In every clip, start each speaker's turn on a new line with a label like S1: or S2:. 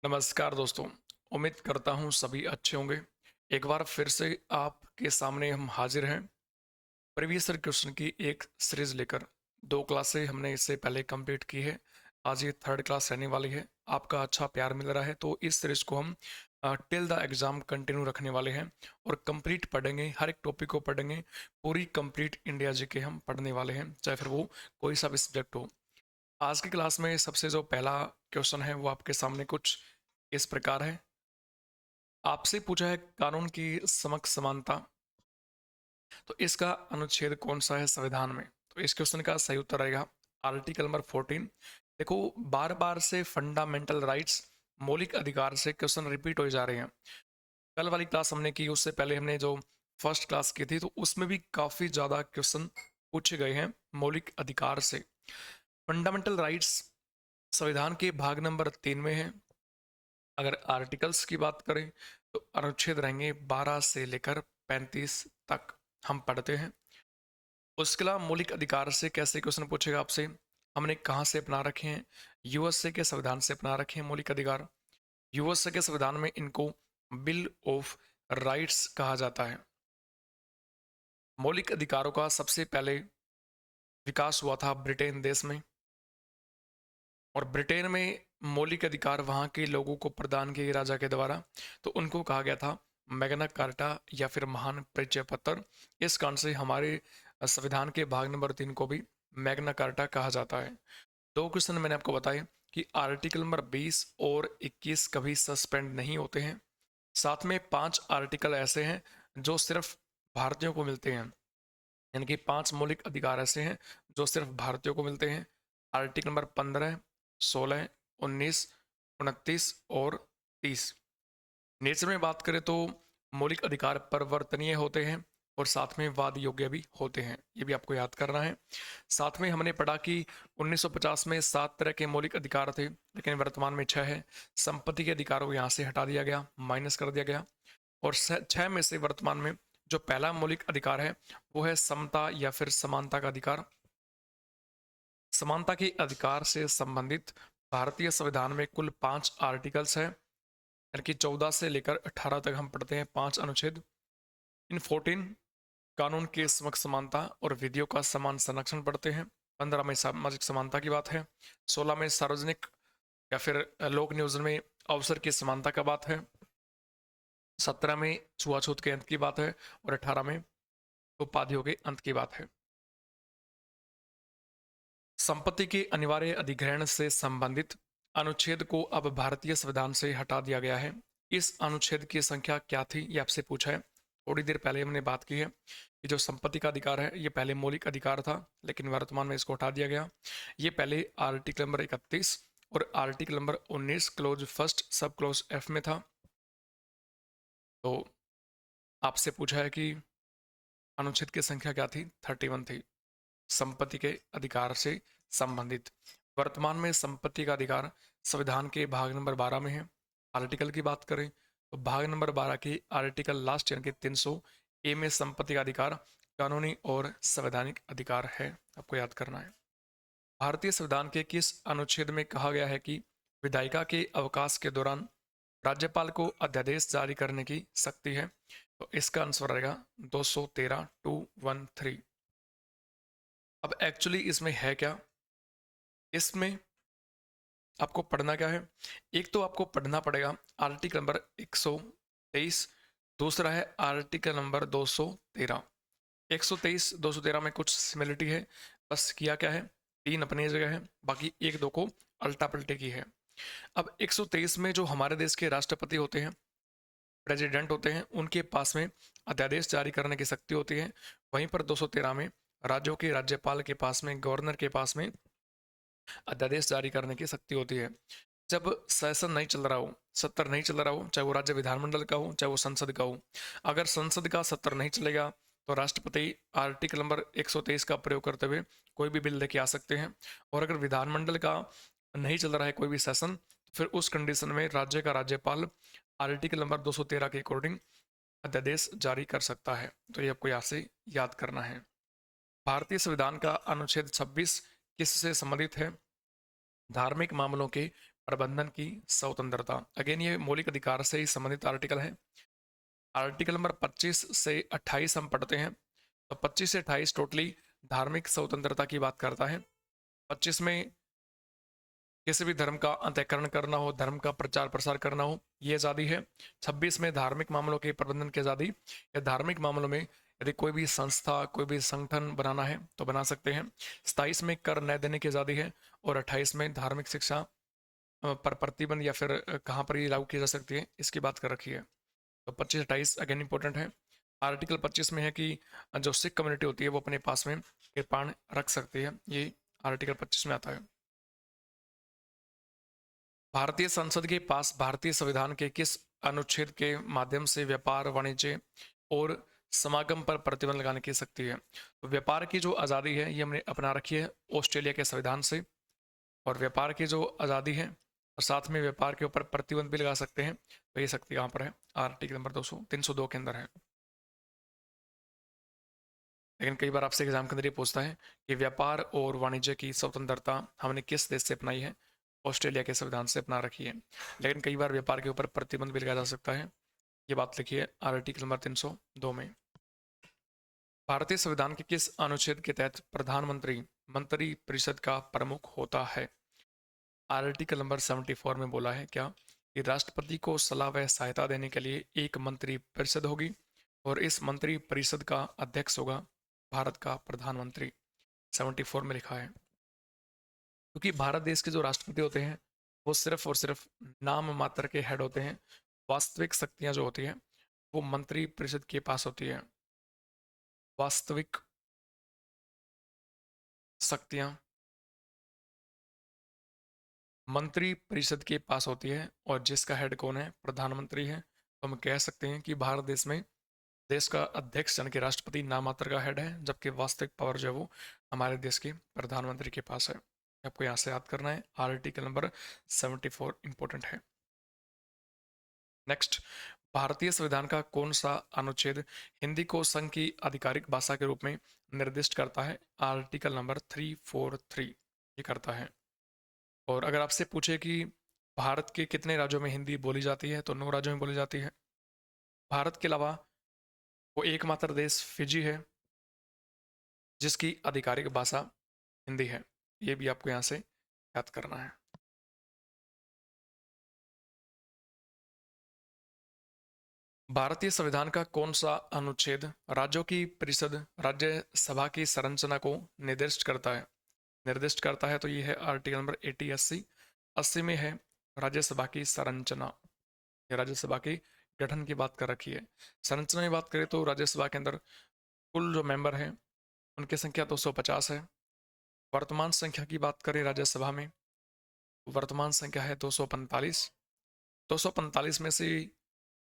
S1: नमस्कार दोस्तों। उम्मीद करता हूँ सभी अच्छे होंगे। एक बार फिर से आपके सामने हम हाजिर हैं प्रीवियस ईयर क्वेश्चन की एक सीरीज लेकर। 2 क्लासें हमने इससे पहले कंप्लीट की है। आज ये थर्ड क्लास रहने वाली है। आपका अच्छा प्यार मिल रहा है तो इस सीरीज को हम टिल द एग्ज़ाम कंटिन्यू रखने वाले हैं और कंप्लीट पढ़ेंगे, हर एक टॉपिक को पढ़ेंगे। पूरी कंप्लीट इंडिया जीके हम पढ़ने वाले हैं, चाहे फिर वो कोई सा भी सब्जेक्ट हो। आज की क्लास में सबसे जो पहला क्वेश्चन है वो आपके सामने कुछ इस प्रकार है। आपसे पूछा है कानून की समक्ष समानता, तो इसका अनुच्छेद कौन सा है संविधान में? तो इस क्वेश्चन का सही उत्तर रहेगा आर्टिकल नंबर 14। देखो, बार बार से फंडामेंटल राइट्स, मौलिक अधिकार से क्वेश्चन रिपीट हो जा रहे हैं। कल वाली क्लास हमने की, उससे पहले हमने जो फर्स्ट क्लास की थी तो उसमें भी काफ़ी ज़्यादा क्वेश्चन पूछे गए हैं मौलिक अधिकार से। फंडामेंटल राइट्स संविधान के भाग नंबर 3 में है। अगर आर्टिकल्स की बात करें तो अनुच्छेद रहेंगे 12 से लेकर 35 तक हम पढ़ते हैं। उसके अलावा मौलिक अधिकार से कैसे क्वेश्चन पूछेगा आपसे, हमने कहाँ से अपना रखे हैं? यूएसए के संविधान से अपना रखे हैं मौलिक अधिकार। यूएसए के संविधान में इनको बिल ऑफ राइट्स कहा जाता है। मौलिक अधिकारों का सबसे पहले विकास हुआ था ब्रिटेन देश में, और ब्रिटेन में मौलिक अधिकार वहाँ के लोगों को प्रदान किए गए राजा के द्वारा, तो उनको कहा गया था मैग्ना कार्टा या फिर महान परिचय पत्र। इस कारण से हमारे संविधान के भाग नंबर 3 को भी मैग्ना कार्टा कहा जाता है। 2 क्वेश्चन मैंने आपको बताए कि आर्टिकल नंबर 20 और 21 कभी सस्पेंड नहीं होते हैं। साथ में 5 आर्टिकल ऐसे हैं जो सिर्फ भारतीयों को मिलते हैं, यानी कि 5 मौलिक अधिकार ऐसे हैं जो सिर्फ भारतीयों को मिलते हैं। आर्टिकल नंबर 15, 16, 19, 29 और 30। नेचर में बात करें तो मौलिक अधिकार परिवर्तनीय होते हैं और साथ में वाद योग्य भी होते हैं, ये भी आपको याद करना है। साथ में हमने पढ़ा कि 1950 में 7 तरह के मौलिक अधिकार थे, लेकिन वर्तमान में 6 है। संपत्ति के अधिकारों को यहाँ से हटा दिया गया, माइनस कर दिया गया। और 6 में से वर्तमान में जो पहला मौलिक अधिकार है वो है समता या फिर समानता का अधिकार। समानता के अधिकार से संबंधित भारतीय संविधान में कुल 5 आर्टिकल्स हैं, यानी कि 14 से लेकर 18 तक हम पढ़ते हैं 5 अनुच्छेद। इन 14 कानून के समक्ष समानता और विधियों का समान संरक्षण पढ़ते हैं। 15 में सामाजिक समानता की बात है। 16 में सार्वजनिक या फिर लोक नियोजन में अवसर की समानता का बात है। 17 में छुआछूत के अंत की बात है और 18 में उपाधियों के अंत की बात है। संपत्ति के अनिवार्य अधिग्रहण से संबंधित अनुच्छेद को अब भारतीय संविधान से हटा दिया गया है। इस अनुच्छेद की संख्या क्या थी, ये आपसे पूछा है। थोड़ी देर पहले हमने बात की है कि जो संपत्ति का अधिकार है ये पहले मौलिक अधिकार था, लेकिन वर्तमान में इसको हटा दिया गया। ये पहले आर्टिकल नंबर 31 और आर्टिकल नंबर 19 क्लोज फर्स्ट सब क्लोज एफ में था। तो आपसे पूछा है कि अनुच्छेद की संख्या क्या थी, 31 थी, संपत्ति के अधिकार से संबंधित। वर्तमान में संपत्ति का अधिकार संविधान के भाग नंबर 12 में है। आर्टिकल की बात करें तो भाग नंबर 12 की आर्टिकल लास्ट यानी कि 300 ए में संपत्ति का अधिकार कानूनी और संवैधानिक अधिकार है, आपको याद करना है। भारतीय संविधान के किस अनुच्छेद में कहा गया है कि विधायिका के अवकाश के दौरान राज्यपाल को अध्यादेश जारी करने की शक्ति है? तो इसका आंसर रहेगा 213(2)(1)(3। अब एक्चुअली इसमें है क्या, इसमें आपको पढ़ना क्या है? एक तो आपको पढ़ना पड़ेगा आर्टिकल नंबर 123, दूसरा है आर्टिकल नंबर 213। 123 213 में कुछ सिमिलरिटी है, बस किया क्या है, 3 अपनी जगह है, बाकी 1 2 को अल्टा पलटे की है। अब 123 में जो हमारे देश के राष्ट्रपति होते हैं, प्रेसिडेंट होते हैं, उनके पास में अध्यादेश जारी करने की शक्ति होती है। वहीं पर 213 में राज्यों के राज्यपाल के पास में, गवर्नर के पास में अध्यादेश जारी करने की शक्ति होती है। जब सेशन नहीं चल रहा हो, सत्र नहीं चल रहा हो, चाहे वो राज्य विधानमंडल का हो चाहे वो संसद का हो, अगर संसद का सत्र नहीं चलेगा तो राष्ट्रपति आर्टिकल नंबर 123 का प्रयोग करते हुए कोई भी बिल लेके आ सकते हैं। और अगर विधानमंडल का नहीं चल रहा है कोई भी सेशन, तो फिर उस कंडीशन में राज्य का राज्यपाल आर्टिकल नंबर 213 के अकॉर्डिंग अध्यादेश जारी कर सकता है। तो ये आपको यहाँ से याद करना है। भारतीय संविधान का अनुच्छेद 26 किससे संबंधित है? धार्मिक मामलों के प्रबंधन की स्वतंत्रता। अगेन ये मौलिक अधिकार से ही संबंधित आर्टिकल है। आर्टिकल नंबर 25 से 28 हम पढ़ते हैं। तो 25 से 28 टोटली धार्मिक स्वतंत्रता की बात करता है। 25 में किसी भी धर्म का अंतःकरण करना हो, धर्म का प्रचार प्रसार करना हो, ये आज़ादी है। 26 में धार्मिक मामलों के प्रबंधन की आज़ादी, या धार्मिक मामलों में यदि कोई भी संस्था, कोई भी संगठन बनाना है तो बना सकते हैं। 27 में कर न देने की आज़ादी है। और 28 में धार्मिक शिक्षा पर प्रतिबंध या फिर कहाँ पर ये लागू की जा सकती है, इसकी बात कर रखी है। तो 25-28 अगेन इंपॉर्टेंट है। आर्टिकल 25 में है कि जो सिख कम्युनिटी होती है वो अपने पास में कृपाण रख सकती है, ये आर्टिकल 25 में आता है। भारतीय संसद के पास भारतीय संविधान के किस अनुच्छेद के माध्यम से व्यापार, वाणिज्य और समागम पर प्रतिबंध लगाने की शक्ति है? तो व्यापार की जो आज़ादी है ये हमने अपना रखी है ऑस्ट्रेलिया के संविधान से। और व्यापार की जो आज़ादी है और साथ में व्यापार के ऊपर प्रतिबंध भी लगा सकते हैं, तो ये शक्ति कहाँ पर है? आर्टिकल नंबर 302 के अंदर है। लेकिन कई बार आपसे एग्जाम के अंदर ये पूछता है कि व्यापार और वाणिज्य की स्वतंत्रता हमने किस देश से अपनाई है? ऑस्ट्रेलिया के संविधान से अपना रखी है। लेकिन कई बार व्यापार के ऊपर प्रतिबंध भी लगाया जा सकता है, ये बात लिखी है आर्टिकल नंबर 302 में। भारतीय संविधान के किस अनुच्छेद के तहत प्रधानमंत्री मंत्री परिषद का प्रमुख होता है? आर्टिकल नंबर 74 में बोला है क्या कि राष्ट्रपति को सलाह व सहायता देने के लिए एक मंत्री परिषद होगी और इस मंत्री परिषद का अध्यक्ष होगा भारत का प्रधानमंत्री। 74 में लिखा है। क्योंकि भारत देश के जो राष्ट्रपति होते हैं वो सिर्फ और सिर्फ नाम मात्र के हेड होते हैं। वास्तविक शक्तियां जो होती हैं वो मंत्री परिषद के पास होती है। वास्तविक शक्तियां मंत्री परिषद के पास होती है और जिसका हेड कौन है? प्रधानमंत्री है। तो हम कह सकते हैं कि भारत देश में देश का अध्यक्ष यानी कि राष्ट्रपति नाम मात्र का हेड है, जबकि वास्तविक पावर जो है वो हमारे देश के प्रधानमंत्री के पास है। आपको यहाँ से याद करना है। आर्टिकल नंबर 74 इंपॉर्टेंट है। नेक्स्ट, भारतीय संविधान का कौन सा अनुच्छेद हिंदी को संघ की आधिकारिक भाषा के रूप में निर्दिष्ट करता है? आर्टिकल नंबर 343 ये करता है। और अगर आपसे पूछे कि भारत के कितने राज्यों में हिंदी बोली जाती है, तो 9 राज्यों में बोली जाती है। भारत के अलावा वो एकमात्र देश फिजी है जिसकी आधिकारिक भाषा हिंदी है। ये भी आपको यहाँ से याद करना है। भारतीय संविधान का कौन सा अनुच्छेद राज्यों की परिषद राज्यसभा की संरचना को निर्दिष्ट करता है? निर्दिष्ट करता है तो ये है आर्टिकल नंबर 80 में है राज्यसभा की संरचना। ये राज्यसभा के गठन की बात कर रखी है। संरचना की बात करें तो राज्यसभा के अंदर कुल जो मेंबर हैं उनकी संख्या 250 है। वर्तमान संख्या की बात करें राज्यसभा में, वर्तमान संख्या है 245। 245 में से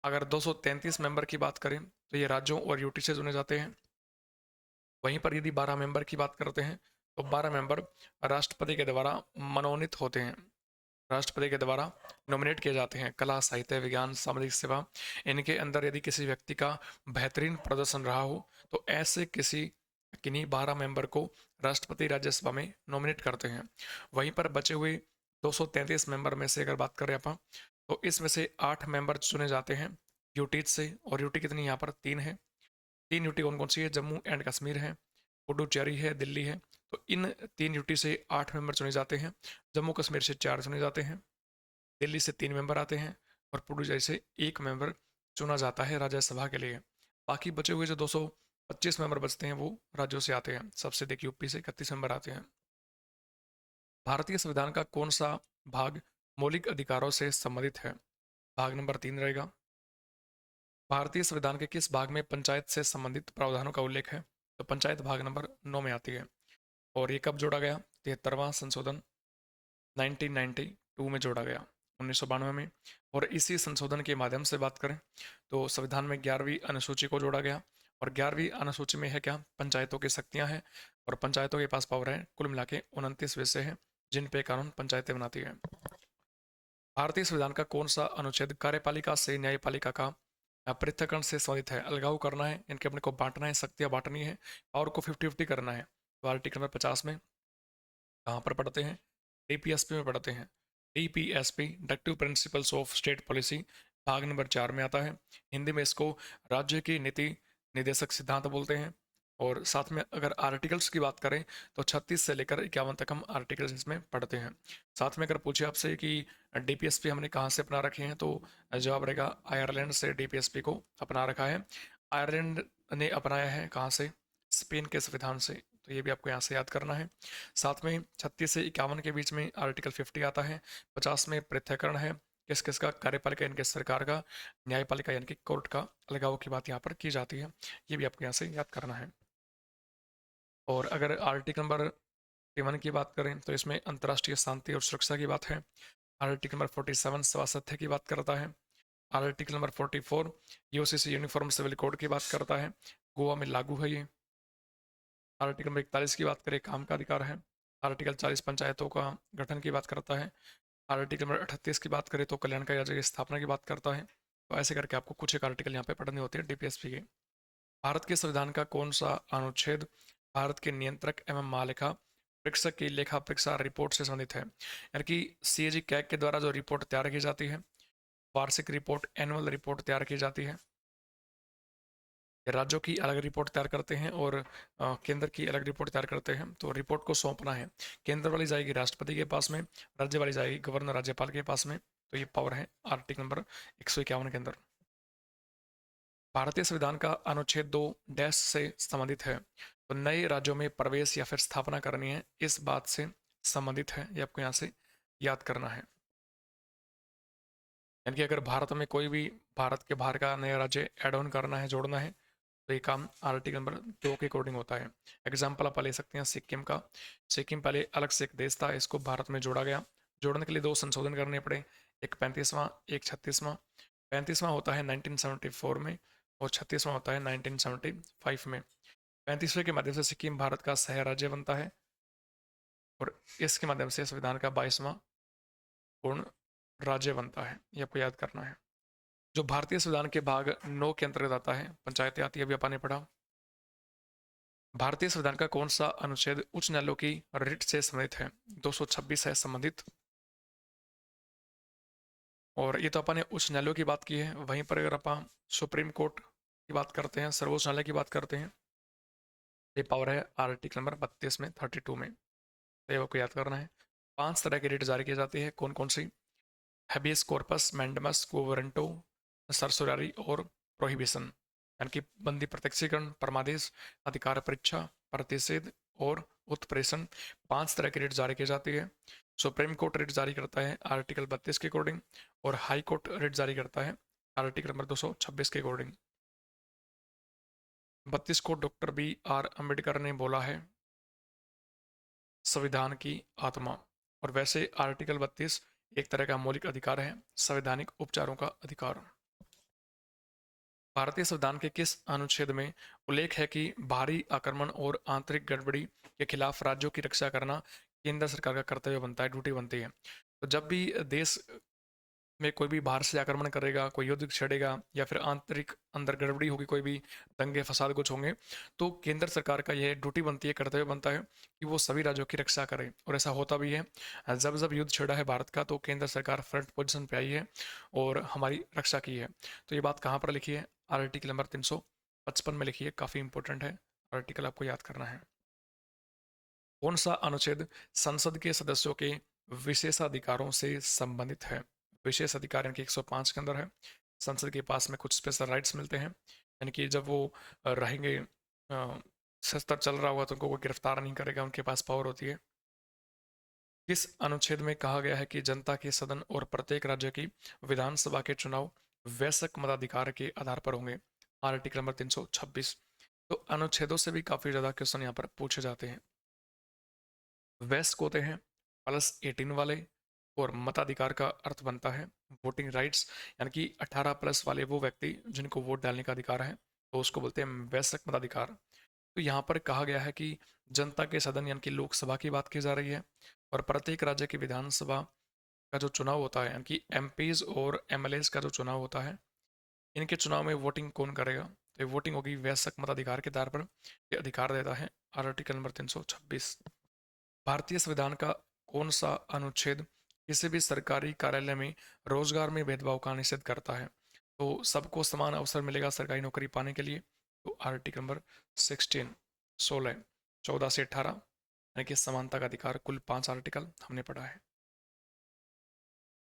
S1: अगर 233 मेंबर की बात करें तो ये राज्यों और यूटी से चुने जाते हैं। वहीं पर यदि 12 मेंबर की बात करते हैं तो 12 मेंबर राष्ट्रपति के द्वारा मनोनीत होते हैं। राष्ट्रपति के द्वारा नॉमिनेट किए जाते हैं। कला, साहित्य, विज्ञान, सामाजिक सेवा, इनके अंदर यदि किसी व्यक्ति का बेहतरीन प्रदर्शन रहा हो तो ऐसे किसी किन्हीं 12 मेंबर को राष्ट्रपति राज्यसभा में नॉमिनेट करते हैं। वहीं पर बचे हुए 233 मेंबर में से अगर बात करें अपन, तो इसमें से 8 मेंबर चुने जाते हैं यूटीज से। और यूटी कितनी यहाँ पर 3 है। 3 यूटी कौन कौन सी है? जम्मू एंड कश्मीर है, पुडुचेरी है, दिल्ली है। तो इन 3 यूटी से 8 मेंबर चुने जाते हैं। जम्मू कश्मीर से 4 चुने जाते हैं, दिल्ली से 3 मेंबर आते हैं और पुडुचेरी से 1 मेंबर चुना जाता है राज्यसभा के लिए। बाकी बचे हुए जो 225 मेंबर बचते हैं वो राज्यों से आते हैं। सबसे देखिए यूपी से 31 मेंबर आते हैं। भारतीय संविधान का कौन सा भाग मौलिक अधिकारों से संबंधित है? भाग नंबर 3 रहेगा। भारतीय संविधान के किस भाग में पंचायत से संबंधित प्रावधानों का उल्लेख है? तो पंचायत भाग नंबर 9 में आती है। और ये कब जोड़ा गया? 73वां संशोधन 1992 में जोड़ा गया, 1992 में। और इसी संशोधन के माध्यम से बात करें तो संविधान में 11वीं अनुसूची को जोड़ा गया। और 11वीं अनुसूची में है क्या? पंचायतों की शक्तियां हैं और पंचायतों के पास पावर है कुल मिला के 29 विषय हैं जिन पे कानून पंचायतें बनाती है। भारतीय संविधान का कौन सा अनुच्छेद कार्यपालिका से न्यायपालिका का पृथक्करण से संबंधित है? अलगाव करना है, इनके अपने को बांटना है, शक्तियां बांटनी है, पावर को 50-50 करना है। तो आर्टिकल नंबर 50 में कहाँ पर पढ़ते हैं? एपीएसपी में पढ़ते हैं। DPSP, directive principles of state policy, भाग नंबर 4 में आता है। हिंदी में इसको राज्य की नीति निर्देशक सिद्धांत बोलते हैं। और साथ में अगर आर्टिकल्स की बात करें तो 36 से लेकर 51 तक हम आर्टिकल्स इसमें पढ़ते हैं। साथ में अगर पूछे आपसे कि डीपीएसपी हमने कहाँ से अपना रखे हैं, तो जवाब रहेगा आयरलैंड से डीपीएसपी को अपना रखा है। आयरलैंड ने अपनाया है कहाँ से? स्पेन के संविधान से। तो ये भी आपको यहाँ से याद करना है। साथ में 36 से 51 के बीच में आर्टिकल 50 आता है। 50 में पृथक्करण है, किस किस का? कार्यपालिका यानी कि सरकार का, न्यायपालिका यानी कि कोर्ट का अलगाव की बात यहाँ पर की जाती है। ये भी आपको यहाँ से याद करना है। और अगर आर्टिकल नंबर 51 की बात करें तो इसमें अंतर्राष्ट्रीय शांति और सुरक्षा की बात है। आर्टिकल नंबर 47 स्वास्थ्य की बात करता है। Article number 44 UCC uniform civil code की बात करता है, गोवा में लागू है ये। आर्टिकल नंबर 41 की बात करें, काम का अधिकार है। आर्टिकल 40 पंचायतों का गठन की बात करता है। आर्टिकल नंबर 38 की बात करें तो कल्याणकारी राज्य की स्थापना की बात करता है। तो ऐसे करके आपको कुछ एक आर्टिकल यहाँ पे पढ़ने होते हैं डीपीएसपी के। भारत के संविधान का कौन सा अनुच्छेद भारत के नियंत्रक एवं महालेखा परीक्षक की लेखा परीक्षा रिपोर्ट से संबंधित है? यानी कि सीएजी कैग के द्वारा जो रिपोर्ट तैयार की जाती है, वार्षिक रिपोर्ट, एनुअल रिपोर्ट तैयार की जाती है। राज्यों की अलग रिपोर्ट तैयार करते हैं और केंद्र की अलग रिपोर्ट तैयार करते हैं। तो रिपोर्ट को सौंपना है, केंद्र वाली जाएगी राष्ट्रपति के पास में, राज्य वाली जाएगी गवर्नर राज्यपाल के पास में। तो ये पावर है आर्टिकल नंबर 151 के अंदर। भारतीय संविधान का अनुच्छेद 2 डैश से संबंधित है, तो नए राज्यों में प्रवेश या फिर स्थापना करनी है, इस बात से संबंधित है। ये आपको यहाँ से याद करना है। यानी कि अगर भारत में कोई भी भारत के बाहर का नया राज्य एड ऑन करना है, जोड़ना है, तो ये काम आर्टिकल नंबर 2 के अकॉर्डिंग होता है। एग्जाम्पल आप ले सकते हैं सिक्किम का। सिक्किम पहले अलग से एक देश था, इसको भारत में जोड़ा गया। जोड़ने के लिए 2 संशोधन करने पड़े, एक 35वां, एक 36वां। 35वां होता है 1974 में और 36वां होता है 1975 में। 35वें के माध्यम से सिक्किम भारत का सह राज्य बनता है और इसके माध्यम से संविधान का 22वां पूर्ण राज्य बनता है। ये आपको याद करना है। जो भारतीय संविधान के भाग 9 के अंतर्गत आता है, पंचायतें आती है, अभी अपन ने पढ़ा। भारतीय संविधान का कौन सा अनुच्छेद उच्च न्यायालयों की रिट से संबंधित है? 226 है संबंधित। और ये तो अपन ने उच्च न्यायालयों की बात की है। वहीं पर अगर अपन सुप्रीम कोर्ट की बात करते हैं, सर्वोच्च न्यायालय की बात करते हैं, ये पावर है आर्टिकल नंबर 32 में, 32 में। तो ये आपको याद करना है। 5 तरह की रिट जारी की जाती है, कौन कौन सी? हैबियस कॉर्पस, मैंडमस, क्वो वारंटो, सरसोरारी और प्रोहिबिशन। यानी कि बंदी प्रत्यक्षीकरण, परमादेश, अधिकार परीक्षा, प्रतिषेध और उत्प्रेषण। 5 तरह की रिट जारी की जाती है। सुप्रीम कोर्ट रिट जारी करता है आर्टिकल 32 के अकॉर्डिंग और हाई कोर्ट रिट जारी करता है आर्टिकल नंबर 226 के अकॉर्डिंग। 32 को डॉक्टर BR अम्बेडकर ने बोला है संविधान की आत्मा। और वैसे आर्टिकल 32 एक तरह का मौलिक अधिकार है, संवैधानिक उपचारों का अधिकार। भारतीय संविधान के किस अनुच्छेद में उल्लेख है कि बाहरी आक्रमण और आंतरिक गड़बड़ी के खिलाफ राज्यों की रक्षा करना केंद्र सरकार का कर्तव्य बनता है, ड्यूटी बनती है? तो जब भी देश में कोई भी बाहर से आक्रमण करेगा, कोई युद्ध छेड़ेगा या फिर आंतरिक अंदर गड़बड़ी होगी, कोई भी दंगे फसाद कुछ होंगे, तो केंद्र सरकार का यह ड्यूटी बनती है, कर्तव्य बनता है कि वो सभी राज्यों की रक्षा करे। और ऐसा होता भी है। जब जब युद्ध छेड़ा है भारत का, तो केंद्र सरकार फ्रंट पोजिशन पे आई है और हमारी रक्षा की है। तो ये बात कहाँ पर लिखी है? आर्टिकल नंबर 355 में लिखी है, काफ़ी इंपॉर्टेंट है आर्टिकल, आपको याद करना है। कौन सा अनुच्छेद संसद के सदस्यों के विशेषाधिकारों से संबंधित है? विशेष अधिकार यानी कि 105 के अंदर है। संसद के पास में कुछ स्पेशल राइट्स मिलते हैं, यानी कि जब वो रहेंगे, सस्ता चल रहा हुआ तो उनको कोई गिरफ्तार नहीं करेगा, उनके पास पावर होती है। किस अनुच्छेद में कहा गया है कि जनता के सदन और प्रत्येक राज्य की विधानसभा के चुनाव वयस्क मताधिकार के आधार पर होंगे? Article number 326। तो अनुच्छेदों से भी काफी ज्यादा क्वेश्चन यहाँ पर पूछे जाते हैं। वयस्क होते हैं +18 वाले और मताधिकार का अर्थ बनता है वोटिंग राइट्स, यानी कि 18+ वाले वो व्यक्ति जिनको वोट डालने का अधिकार है, तो उसको बोलते हैं वयस्क मताधिकार। तो यहाँ पर कहा गया है कि जनता के सदन यानी कि लोकसभा की बात की जा रही है और प्रत्येक राज्य की विधानसभा का जो चुनाव होता है, यानी कि MPs और MLAs का जो चुनाव होता है, इनके चुनाव में वोटिंग कौन करेगा? तो ये वोटिंग होगी वयस्क मताधिकार के आधार पर। ये अधिकार देता है आर्टिकल नंबर 326। भारतीय संविधान का कौन सा अनुच्छेद किसी भी सरकारी कार्यालय में रोजगार में भेदभाव का निषेध करता है। तो सबको समान अवसर मिलेगा सरकारी नौकरी पाने के लिए। तो आर्टिकल नंबर 16, 16, 14 से 18, यानी कि समानता का अधिकार। कुल 5 आर्टिकल हमने पढ़ा है।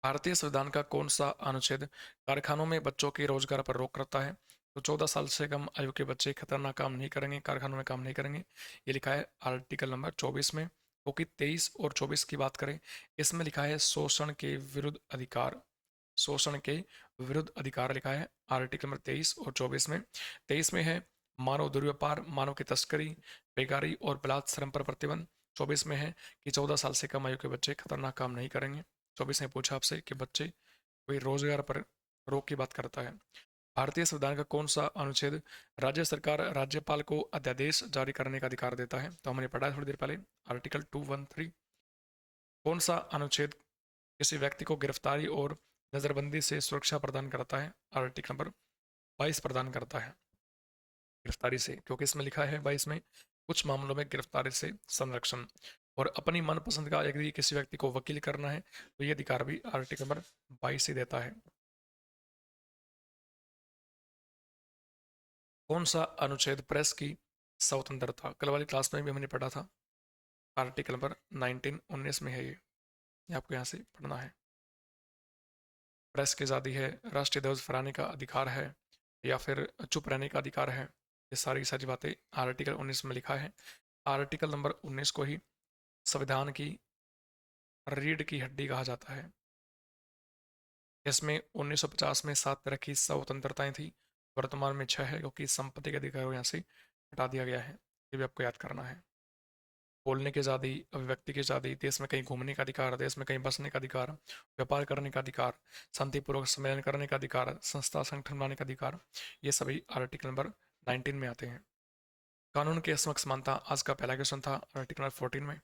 S1: भारतीय संविधान का कौन सा अनुच्छेद कारखानों में बच्चों के रोजगार पर रोक करता है? तो 14 साल से कम आयु के बच्चे खतरनाक काम नहीं करेंगे, कारखानों में काम नहीं करेंगे। ये लिखा है आर्टिकल नंबर 24 में। क्योंकि 23 और 24 की बात करें, इसमें लिखा है शोषण के विरुद्ध अधिकार। शोषण के विरुद्ध अधिकार लिखा है आर्टिकल नंबर 23 और 24 में। 23 में है मानव दुर्व्यापार, मानव की तस्करी, बेकारी और बलात् श्रम पर प्रतिबंध। 24 में है कि 14 साल से कम आयु के बच्चे खतरनाक काम नहीं करेंगे। 24 ने पूछा आपसे कि बच्चे कोई रोजगार पर रोक की बात करता है। भारतीय संविधान का कौन सा अनुच्छेद राज्य सरकार राज्यपाल को अध्यादेश जारी करने का अधिकार देता है? तो हमने पढ़ा है थोड़ी देर पहले, आर्टिकल 213। कौन सा अनुच्छेद किसी व्यक्ति को गिरफ्तारी और नजरबंदी से सुरक्षा प्रदान करता है? आर्टिकल नंबर 22 प्रदान करता है गिरफ्तारी से, क्योंकि इसमें लिखा है 22 में कुछ मामलों में गिरफ्तारी से संरक्षण। और अपनी मनपसंद का यदि किसी व्यक्ति को वकील करना है तो ये अधिकार भी आर्टिकल नंबर 22 ही देता है। कौन सा अनुच्छेद प्रेस की स्वतंत्रता, कल वाली क्लास में भी हमने पढ़ा था, आर्टिकल नंबर 19, 19 में है ये आपको यहाँ से पढ़ना है। प्रेस की आज़ादी है, राष्ट्रीय ध्वज फहराने का अधिकार है, या फिर चुप रहने का अधिकार है। ये सारी सारी बातें आर्टिकल 19 में लिखा है। आर्टिकल नंबर 19 को ही संविधान की रीढ़ की हड्डी कहा जाता है। इसमें 1950 में 7 तरह की स्वतंत्रताएं थी, वर्तमान में 6 है, क्योंकि संपत्ति के अधिकार को यहाँ से हटा दिया गया है। ये भी आपको याद करना है। बोलने की आज़ादी, अभिव्यक्ति की आज़ादी, देश में कहीं घूमने का अधिकार, देश में कहीं बसने का अधिकार, व्यापार करने का अधिकार, शांतिपूर्वक सम्मेलन करने का अधिकार, संस्था संगठन बनाने का अधिकार, ये सभी आर्टिकल नंबर 19 में आते हैं। कानून की समक्ष समानता आज का पहला क्वेश्चन था आर्टिकल नंबर 14 में।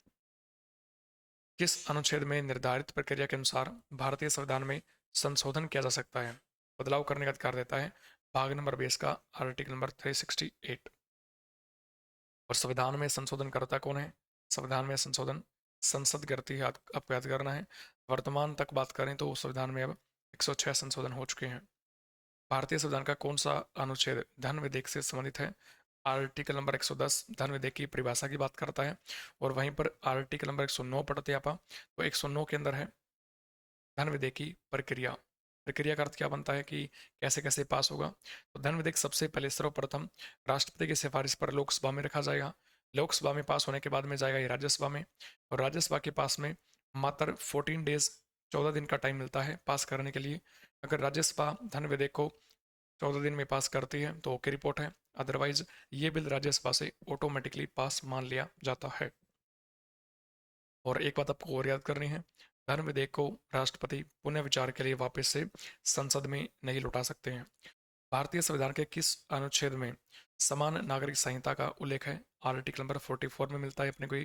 S1: किस अनुच्छेद में निर्धारित प्रक्रिया के अनुसार भारतीय संविधान में संशोधन किया जा सकता है, बदलाव करने का अधिकार देता है? भाग नंबर 20 का आर्टिकल नंबर 368। और संविधान में संशोधन करता कौन है? संविधान में संशोधन संसद करती है, आपको याद करना है। वर्तमान तक बात करें तो संविधान में अब 106 संशोधन हो चुके हैं। भारतीय संविधान का कौन सा अनुच्छेद धन विधेयक से संबंधित है? आर्टिकल नंबर 110 धन विधेयक की परिभाषा की बात करता है। और वहीं पर आर्टिकल नंबर 109 पढ़ते आप, तो 109 के अंदर है धन विधेयक की प्रक्रिया। प्रक्रिया का अर्थ क्या बनता है कि कैसे कैसे पास होगा। तो धन विधेयक सबसे पहले सर्वप्रथम राष्ट्रपति की सिफारिश पर लोकसभा में रखा जाएगा। लोकसभा में पास होने के बाद में जाएगा ये राज्यसभा में, और राज्यसभा के पास में मात्र 14 डेज, 14 दिन का टाइम मिलता है पास करने के लिए। अगर राज्यसभा धन विधेयक को 14 दिन में पास करती है तो ओके रिपोर्ट है, अदरवाइज ये बिल राज्यसभा से ऑटोमेटिकली पास मान लिया जाता है। और एक बात आपको और याद करनी है, धर्म विधेयक को राष्ट्रपति पुनः विचार के लिए वापस से संसद में नहीं लौटा सकते हैं। भारतीय संविधान के किस अनुच्छेद में समान नागरिक संहिता का उल्लेख है? आर्टिकल नंबर 44 में मिलता है अपने को।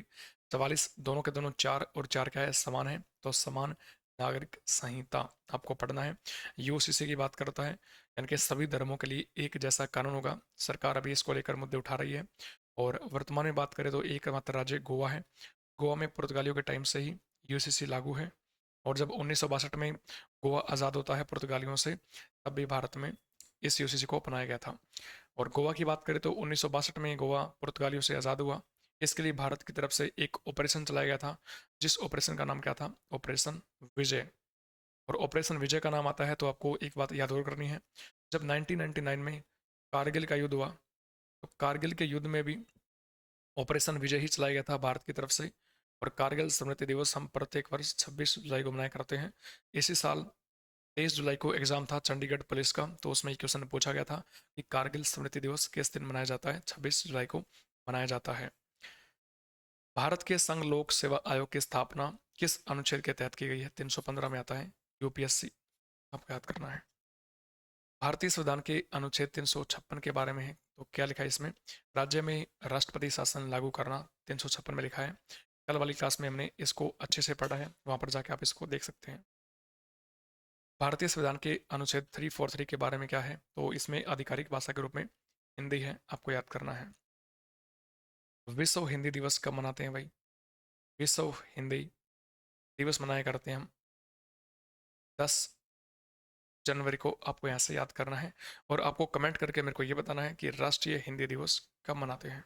S1: 44 दोनों के दोनों 4 और 4 क्या है? समान है, तो समान नागरिक संहिता आपको पढ़ना है। यूसीसी की बात करता है, यानी कि सभी धर्मों के लिए एक जैसा कानून होगा। सरकार अभी इसको लेकर मुद्दे उठा रही है। और वर्तमान में बात करें तो एकमात्र राज्य गोवा है। गोवा में पुर्तगालियों के टाइम से ही यूसीसी लागू है। और जब 1962 में गोवा आज़ाद होता है पुर्तगालियों से, तब भी भारत में इस यूसीसी को अपनाया गया था। और गोवा की बात करें तो 1962 में गोवा पुर्तगालियों से आज़ाद हुआ। इसके लिए भारत की तरफ से एक ऑपरेशन चलाया गया था, जिस ऑपरेशन का नाम क्या था? ऑपरेशन विजय। और ऑपरेशन विजय का नाम आता है तो आपको एक बात याद और करनी है, जब 1999 में कारगिल का युद्ध हुआ, तो कारगिल के युद्ध में भी ऑपरेशन विजय ही चलाया गया था भारत की तरफ से। और कारगिल स्मृति दिवस हम प्रत्येक वर्ष 26 जुलाई को मनाया करते हैं। इसी साल 23 जुलाई को एग्जाम था चंडीगढ़ पुलिस का, तो उसमें क्वेश्चन पूछा गया था कि कारगिल स्मृति दिवस किस दिन मनाया जाता है? 26 जुलाई को मनाया जाता है। भारत के संघ लोक सेवा आयोग की स्थापना किस अनुच्छेद के तहत की गई है? 315 में आता है, यूपीएससी आपको याद करना है। भारतीय संविधान के अनुच्छेद 356 के बारे में है, तो क्या लिखा है इसमें? राज्य में राष्ट्रपति शासन लागू करना 356 में लिखा है। कल वाली क्लास में हमने इसको अच्छे से पढ़ा है, वहां पर जाके आप इसको देख सकते हैं। भारतीय संविधान के अनुच्छेद 343 के बारे में क्या है? तो इसमें आधिकारिक भाषा के रूप में हिंदी है, आपको याद करना है। विश्व हिंदी दिवस कब मनाते हैं भाई? विश्व हिंदी दिवस मनाया करते हैं हम 10 जनवरी को आपको यहाँ से याद करना है और आपको कमेंट करके मेरे को ये बताना है कि राष्ट्रीय हिंदी दिवस कब मनाते हैं।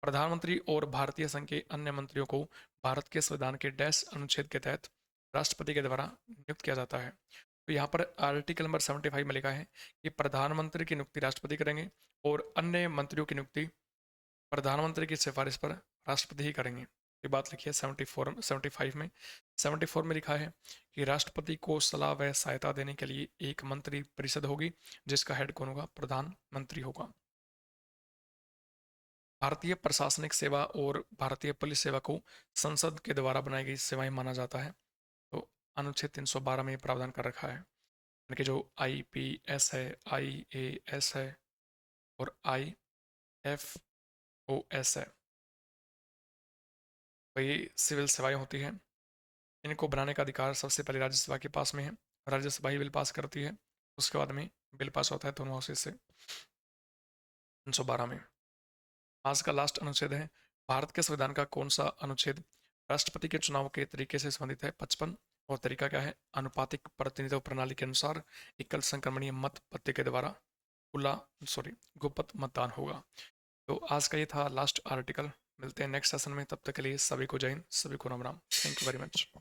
S1: प्रधानमंत्री और भारतीय संघ के अन्य मंत्रियों को भारत के संविधान के डैश अनुच्छेद के तहत राष्ट्रपति के द्वारा नियुक्त किया जाता है। तो यहाँ पर आर्टिकल नंबर 75 में लिखा है कि प्रधानमंत्री की नियुक्ति राष्ट्रपति करेंगे और अन्य मंत्रियों की नियुक्ति प्रधानमंत्री की सिफारिश पर राष्ट्रपति ही करेंगे। ये बात लिखी है 75 में। 74 में लिखा है कि राष्ट्रपति को सलाह व सहायता देने के लिए एक मंत्री परिषद होगी जिसका हेड कौन होगा? प्रधानमंत्री होगा। भारतीय प्रशासनिक सेवा और भारतीय पुलिस सेवा को संसद के द्वारा बनाई गई सेवाएं माना जाता है। तो अनुच्छेद 312 में प्रावधान कर रखा है कि जो IPS है, IAS है और IFOS है, तो ये सिविल सेवाएं होती हैं। इनको बनाने का अधिकार सबसे पहले राज्यसभा के पास में है। राज्यसभा ही बिल पास करती है, उसके बाद में बिल पास होता है दोनों हाउसेज से। 312 में आज का लास्ट अनुच्छेद है, भारत के संविधान का कौन सा अनुच्छेद राष्ट्रपति के चुनाव के तरीके से संबंधित है? 55। और तरीका क्या है? अनुपातिक प्रतिनिधित्व प्रणाली के अनुसार एकल संक्रमणीय मत पत्र के द्वारा गुप्त मतदान होगा। तो आज का ये था लास्ट आर्टिकल। मिलते हैं नेक्स्ट सेशन में, तब तक के लिए सभी को जय हिंद, सभी को Ram Ram. Thank you very much.